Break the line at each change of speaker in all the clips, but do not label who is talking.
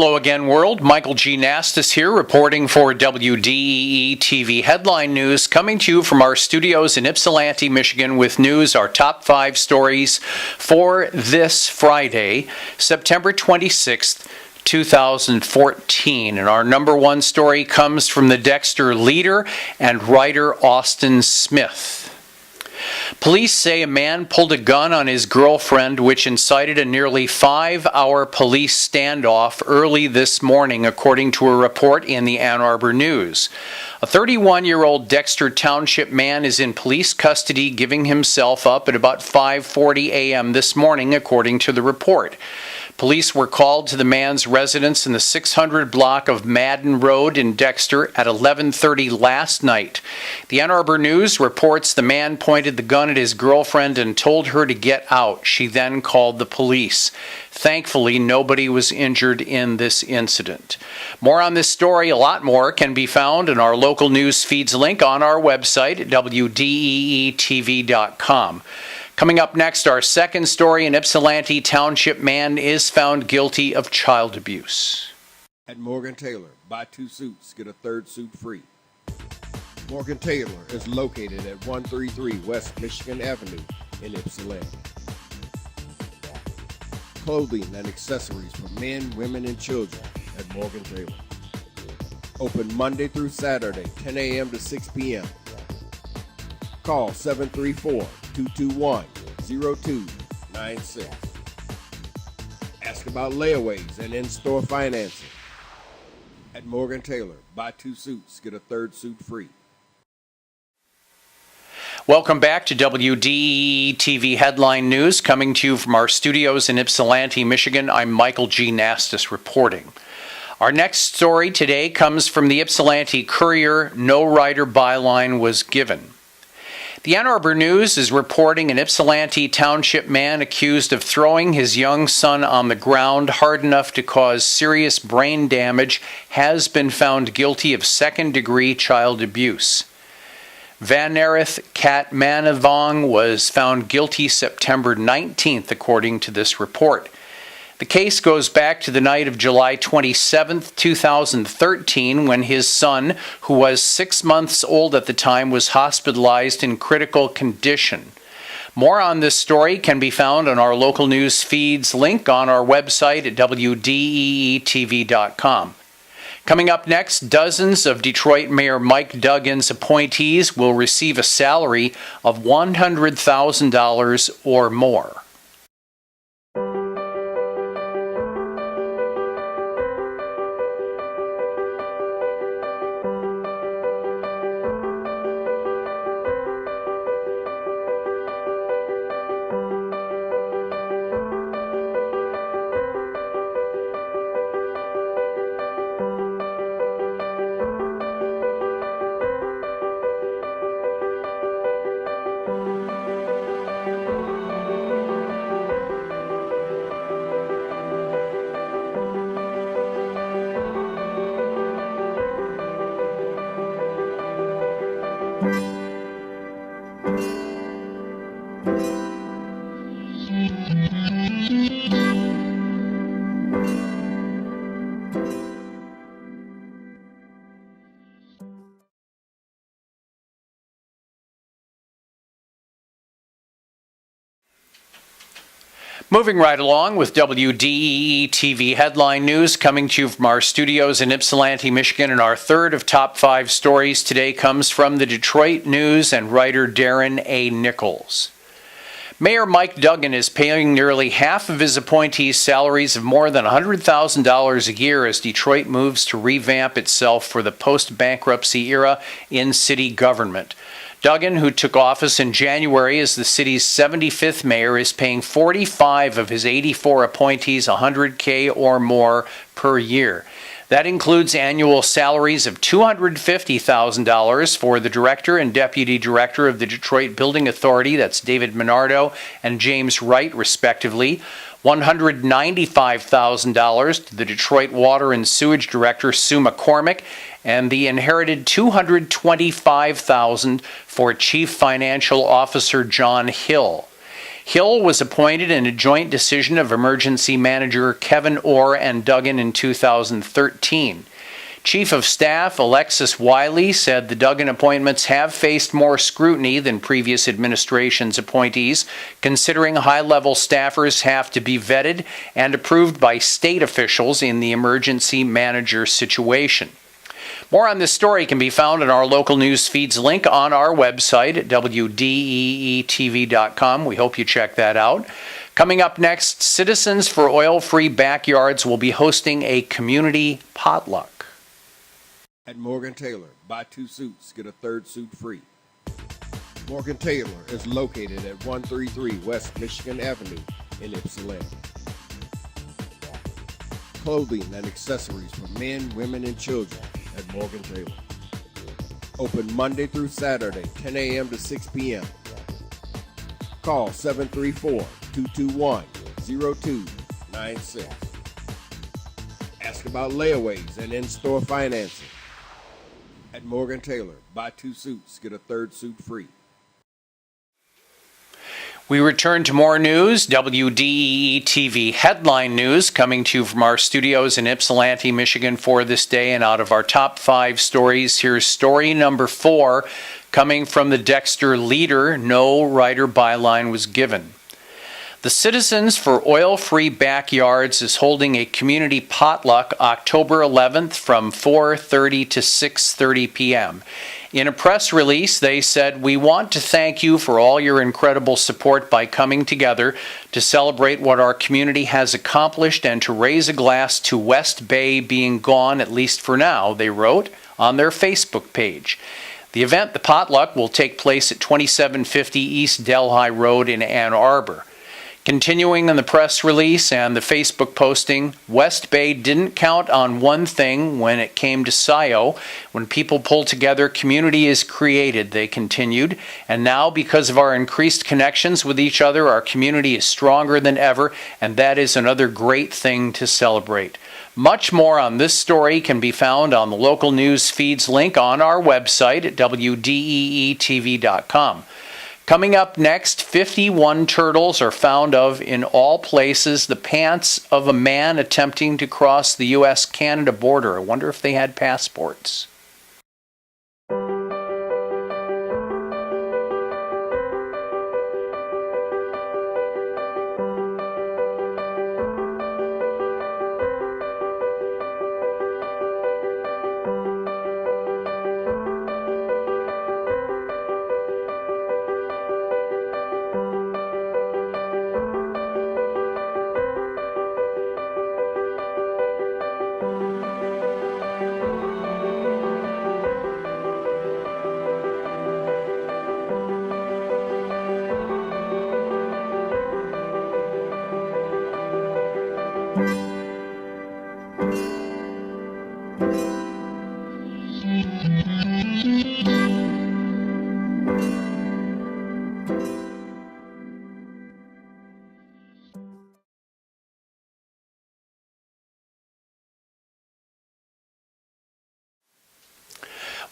Hello again, world. Michael G. Nastos here, reporting for WDEE TV Headline News, coming to you from our studios in Ypsilanti, Michigan, with news, our top 5 stories for this Friday, September 26th, 2014. And our number 1 story comes from the Dexter leader and writer Austin Smith. Police say a man pulled a gun on his girlfriend, which incited a nearly 5-hour police standoff early this morning, according to a report in the Ann Arbor News. A 31-year-old Dexter Township man is in police custody, giving himself up at about 5:40 a.m. this morning, according to the report. Police were called to the man's residence in the 600 block of Madden Road in Dexter at 11:30 last night. The Ann Arbor News reports the man pointed the gun at his girlfriend and told her to get out. She then called the police. Thankfully, nobody was injured in this incident. More on this story, a lot more, can be found in our local news feeds link on our website at WDEETV.com. Coming up next, our second story, an Ypsilanti Township man is found guilty of child abuse.
At Morgan Taylor, buy 2 suits, get a 3rd suit free. Morgan Taylor is located at 133 West Michigan Avenue in Ypsilanti. Clothing and accessories for men, women, and children at Morgan Taylor. Open Monday through Saturday, 10 a.m. to 6 p.m. Call 734-221-0296. Ask about layaways and in-store financing. At Morgan Taylor, buy 2 suits, get a 3rd suit free.
Welcome back to WDEE TV Headline News, coming to you from our studios in Ypsilanti, Michigan. I'm Michael G. Nastos reporting. Our next story today comes from the Ypsilanti Courier. No rider byline was given. The Ann Arbor News is reporting an Ypsilanti Township man accused of throwing his young son on the ground hard enough to cause serious brain damage has been found guilty of second-degree child abuse. Vanerith Katmanavong was found guilty September 19th, according to this report. The case goes back to the night of July 27, 2013, when his son, who was 6 months old at the time, was hospitalized in critical condition. More on this story can be found on our local news feeds link on our website at WDEETV.com. Coming up next, dozens of Detroit Mayor Mike Duggan's appointees will receive a salary of $100,000 or more. Moving right along with WDEE TV Headline News, coming to you from our studios in Ypsilanti, Michigan, and our third of top 5 stories today comes from the Detroit News and writer Darren A. Nichols. Mayor Mike Duggan is paying nearly half of his appointees' salaries of more than $100,000 a year as Detroit moves to revamp itself for the post-bankruptcy era in city government. Duggan, who took office in January as the city's 75th mayor, is paying 45 of his 84 appointees $100K or more per year. That includes annual salaries of $250,000 for the director and deputy director of the Detroit Building Authority, that's David Minardo and James Wright, respectively, $195,000 to the Detroit Water and Sewage Director, Sue McCormick, and the inherited $225,000 for Chief Financial Officer John Hill. Hill was appointed in a joint decision of emergency manager Kevin Orr and Duggan in 2013. Chief of Staff Alexis Wiley said the Duggan appointments have faced more scrutiny than previous administration's appointees, considering high-level staffers have to be vetted and approved by state officials in the emergency manager situation. More on this story can be found in our local news feeds link on our website at WDEE TV.com. We hope you check that out. Coming up next, Citizens for Oil-Free Backyards will be hosting a community potluck.
At Morgan Taylor, buy 2 suits, get a 3rd suit free. Morgan Taylor is located at 133 West Michigan Avenue in Ypsilanti. Clothing and accessories for men, women, and children at Morgan Taylor. Open Monday through Saturday, 10 a.m. to 6 p.m. Call 734-221-0296. Ask about layaways and in-store financing. At Morgan Taylor, buy 2 suits, get a 3rd suit free.
We return to more news, WDEE TV Headline News, coming to you from our studios in Ypsilanti, Michigan for this day. And out of our top 5 stories, here's story number 4, coming from the Dexter Leader. No writer byline was given. The Citizens for Oil-Free Backyards is holding a community potluck October 11th from 4:30 to 6:30 p.m. In a press release, they said, "We want to thank you for all your incredible support by coming together to celebrate what our community has accomplished and to raise a glass to West Bay being gone, at least for now," they wrote on their Facebook page. The event, the potluck, will take place at 2750 East Delhi Road in Ann Arbor. Continuing in the press release and the Facebook posting, West Bay didn't count on one thing when it came to Scio. When people pull together, community is created, they continued. And now, because of our increased connections with each other, our community is stronger than ever, and that is another great thing to celebrate. Much more on this story can be found on the local news feeds link on our website at WDEETV.com. Coming up next, 51 turtles are found in all places. The pants of a man attempting to cross the U.S.-Canada border. I wonder if they had passports.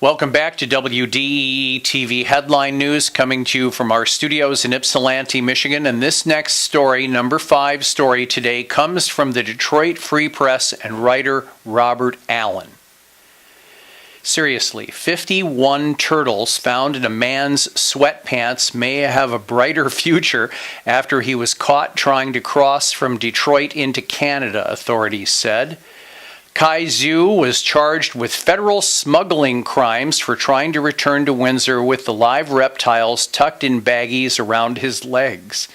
Welcome back to WDEE TV Headline News, coming to you from our studios in Ypsilanti, Michigan. And this next story, number 5 story today, comes from the Detroit Free Press and writer Robert Allen. Seriously, 51 turtles found in a man's sweatpants may have a brighter future after he was caught trying to cross from Detroit into Canada, authorities said. Kai Zhu was charged with federal smuggling crimes for trying to return to Windsor with the live reptiles tucked in baggies around his legs,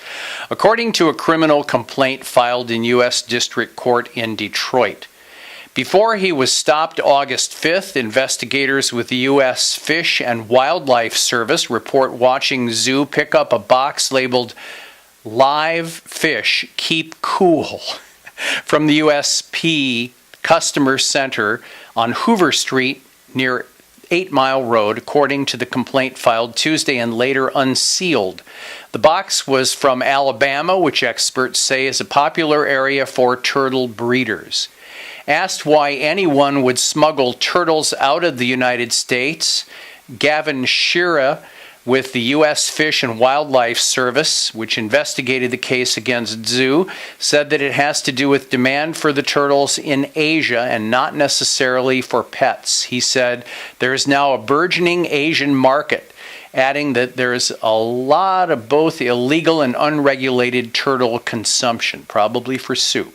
according to a criminal complaint filed in U.S. District Court in Detroit. Before he was stopped August 5th, investigators with the U.S. Fish and Wildlife Service report watching Zhu pick up a box labeled "Live Fish, Keep Cool" from the USP Customer Center on Hoover Street near 8 Mile Road, according to the complaint filed Tuesday and later unsealed. The box was from Alabama, which experts say is a popular area for turtle breeders. Asked why anyone would smuggle turtles out of the United States, Gavin Shira, with the U.S. Fish and Wildlife Service, which investigated the case against zoo, said that it has to do with demand for the turtles in Asia and not necessarily for pets. He said there is now a burgeoning Asian market, adding that there is a lot of both illegal and unregulated turtle consumption, probably for soup.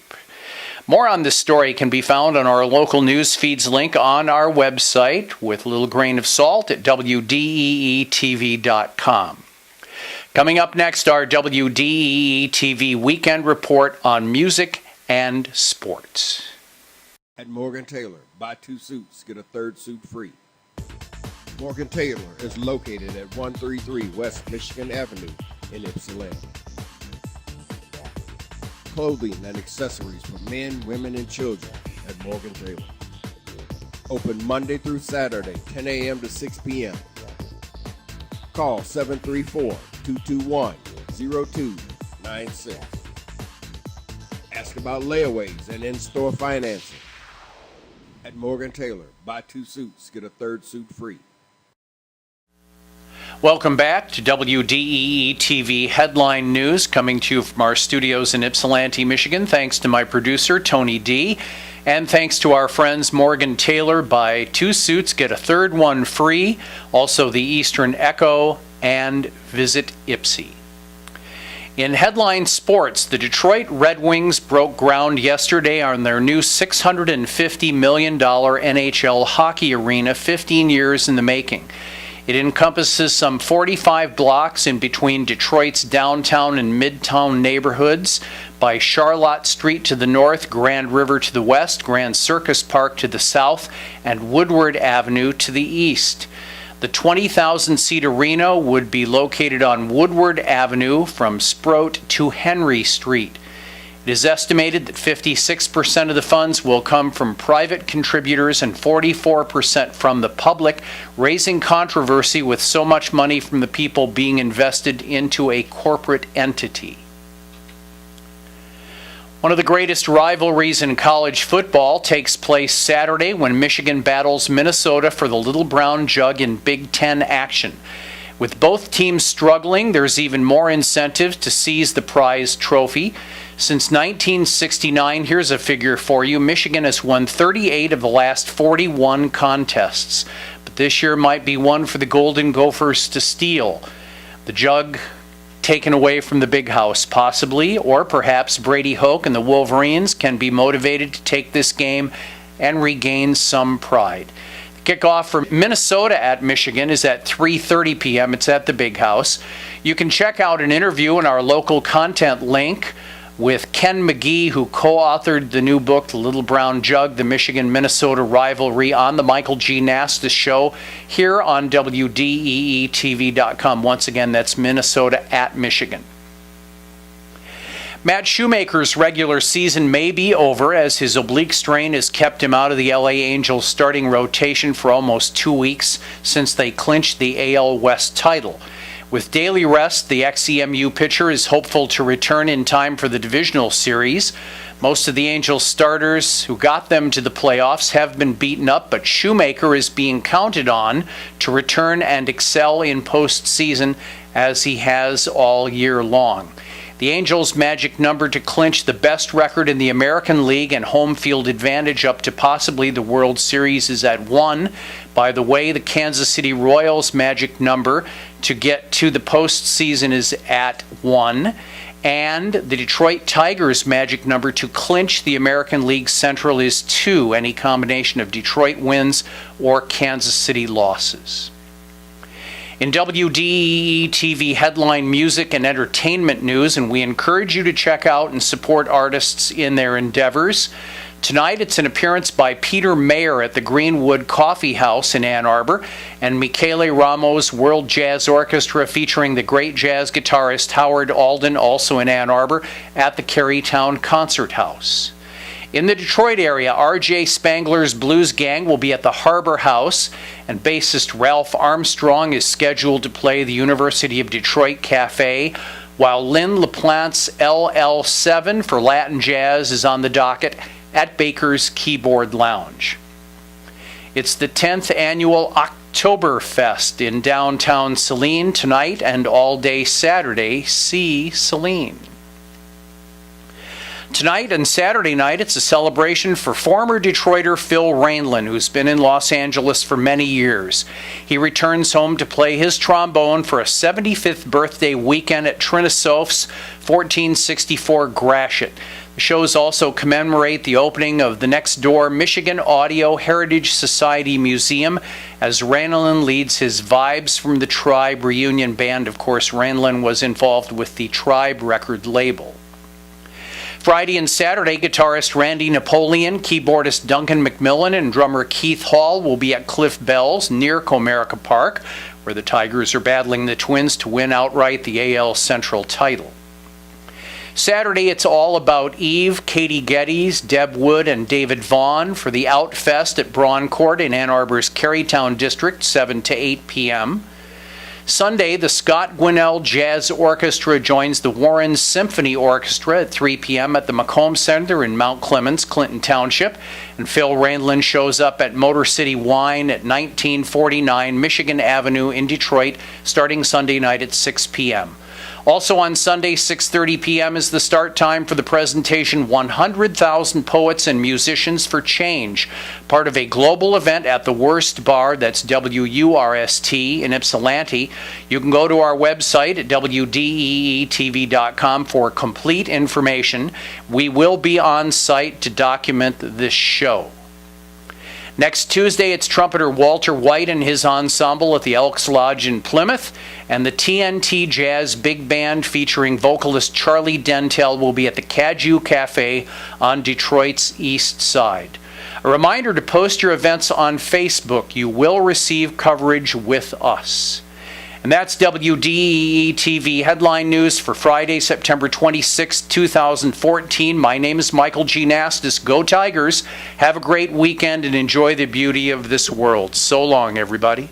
More on this story can be found on our local news feeds link on our website with a little grain of salt at WDEE TV.com. Coming up next, our WDEE TV Weekend Report on music and sports.
At Morgan Taylor, buy 2 suits, get a 3rd suit free. Morgan Taylor is located at 133 West Michigan Avenue in Ypsilanti. Clothing and accessories for men, women, and children at Morgan Taylor. Open Monday through Saturday, 10 a.m. to 6 p.m. Call 734-221-0296. Ask about layaways and in-store financing. At Morgan Taylor, buy 2 suits, get a 3rd suit free.
Welcome back to WDEE TV Headline News, coming to you from our studios in Ypsilanti, Michigan. Thanks to my producer, Tony D. And thanks to our friends Morgan Taylor. Buy 2 suits, get a 3rd one free. Also the Eastern Echo, and visit Ypsi. In headline sports, the Detroit Red Wings broke ground yesterday on their new $650 million NHL hockey arena, 15 years in the making. It encompasses some 45 blocks in between Detroit's downtown and midtown neighborhoods, by Charlotte Street to the north, Grand River to the west, Grand Circus Park to the south, and Woodward Avenue to the east. The 20,000-seat arena would be located on Woodward Avenue from Sproat to Henry Street. It is estimated that 56% of the funds will come from private contributors and 44% from the public, raising controversy with so much money from the people being invested into a corporate entity. One of the greatest rivalries in college football takes place Saturday when Michigan battles Minnesota for the Little Brown Jug in Big Ten action. With both teams struggling, there's even more incentive to seize the prize trophy. Since 1969, here's a figure for you, Michigan has won 38 of the last 41 contests. But this year might be one for the Golden Gophers to steal. The jug taken away from the Big House, possibly, or perhaps Brady Hoke and the Wolverines can be motivated to take this game and regain some pride. Kickoff for Minnesota at Michigan is at 3:30 p.m. It's at the Big House. You can check out an interview in our local content link with Ken McGee, who co-authored the new book, The Little Brown Jug, The Michigan-Minnesota Rivalry, on the Michael G. Nastos Show here on WDEETV.com. Once again, that's Minnesota at Michigan. Matt Shoemaker's regular season may be over, as his oblique strain has kept him out of the LA Angels starting rotation for almost 2 weeks since they clinched the AL West title. With daily rest, the ex-EMU pitcher is hopeful to return in time for the divisional series. Most of the Angels starters who got them to the playoffs have been beaten up, but Shoemaker is being counted on to return and excel in postseason, as he has all year long. The Angels' magic number to clinch the best record in the American League and home field advantage up to possibly the World Series is at 1. By the way, the Kansas City Royals' magic number to get to the postseason is at 1. And the Detroit Tigers' magic number to clinch the American League Central is 2, any combination of Detroit wins or Kansas City losses. In WDEE TV Headline music and entertainment news, and we encourage you to check out and support artists in their endeavors. Tonight, it's an appearance by Peter Mayer at the Greenwood Coffee House in Ann Arbor, and Michele Ramos World Jazz Orchestra featuring the great jazz guitarist Howard Alden, also in Ann Arbor, at the Carytown Concert House. In the Detroit area, R.J. Spangler's Blues Gang will be at the Harbor House, and bassist Ralph Armstrong is scheduled to play the University of Detroit Cafe, while Lynn LaPlante's LL7 for Latin Jazz is on the docket at Baker's Keyboard Lounge. It's the 10th annual Oktoberfest in downtown Saline tonight and all day Saturday. See Saline. Tonight and Saturday night, it's a celebration for former Detroiter Phil Rainlin, who's been in Los Angeles for many years. He returns home to play his trombone for a 75th birthday weekend at Trinisoph's 1464 Gratiot. The shows also commemorate the opening of the next-door Michigan Audio Heritage Society Museum as Rainlin leads his Vibes from the Tribe reunion band. Of course, Rainlin was involved with the Tribe record label. Friday and Saturday, guitarist Randy Napoleon, keyboardist Duncan McMillan, and drummer Keith Hall will be at Cliff Bell's near Comerica Park, where the Tigers are battling the Twins to win outright the AL Central title. Saturday, it's all about Eve, Katie Geddes, Deb Wood, and David Vaughn for the Outfest at Braun Court in Ann Arbor's Carytown District, 7 to 8 p.m. Sunday, the Scott Gwinnell Jazz Orchestra joins the Warren Symphony Orchestra at 3 p.m. at the Macomb Center in Mount Clemens, Clinton Township. And Phil Rainlin shows up at Motor City Wine at 1949 Michigan Avenue in Detroit, starting Sunday night at 6 p.m. Also on Sunday, 6:30 p.m. is the start time for the presentation 100,000 Poets and Musicians for Change, part of a global event at the Worst Bar, that's WURST in Ypsilanti. You can go to our website at WDEE TV.com for complete information. We will be on site to document this show. Next Tuesday, it's trumpeter Walter White and his ensemble at the Elks Lodge in Plymouth, and the TNT Jazz Big Band featuring vocalist Charlie Dentel will be at the Caju Cafe on Detroit's East Side. A reminder to post your events on Facebook. You will receive coverage with us. And that's WDEE TV Headline News for Friday, September 26, 2014. My name is Michael G. Nastos. Go Tigers. Have a great weekend and enjoy the beauty of this world. So long, everybody.